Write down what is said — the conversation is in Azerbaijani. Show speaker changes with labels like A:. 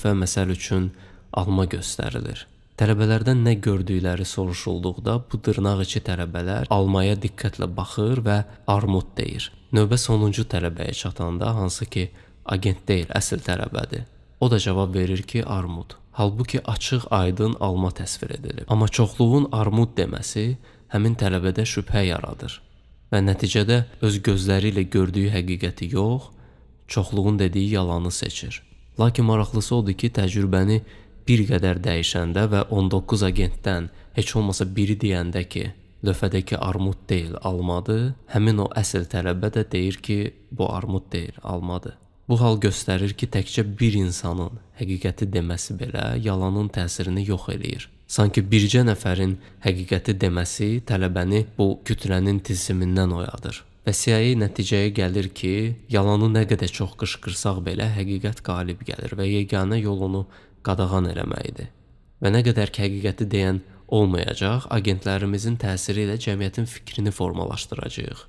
A: dəfə məsəl üçün alma göstərilir. Tələbələrdən nə gördükləri soruşulduqda bu dırnaq içi tələbələr almaya diqqətlə baxır və armud deyir. Növbə sonuncu tələbəyə çatanda, hansı ki agent deyil, əsl tələbədir, o da cavab verir ki armud. Halbuki açıq aydın alma təsvir edilir. Amma çoxluğun armud deməsi həmin tələbədə şübhə yaradır və nəticədə öz gözləri ilə gördüyü həqiqəti yox, çoxluğun dediyi yalanı seçir. Lakin maraqlısı odur ki, təcrübəni bir qədər dəyişəndə və 19 agentdən heç olmasa biri deyəndə ki, lövhədəki armud deyil, almadır, həmin o əsl tələbə də deyir ki, bu armud deyil, almadır. Bu hal göstərir ki, təkcə bir insanın həqiqəti deməsi belə yalanın təsirini yox eləyir. Sanki bircə nəfərin həqiqəti deməsi tələbəni bu kütlənin tilsimindən oyadır. Və CIA nəticəyə gəlir ki, yalanı nə qədər çox qışqırsaq belə həqiqət qalib gəlir və yeganə yol onu qadağan eləməkdir. Və nə qədər ki həqiqəti deyən olmayacaq, agentlərimizin təsiri ilə cəmiyyətin fikrini formalaşdıracağıq.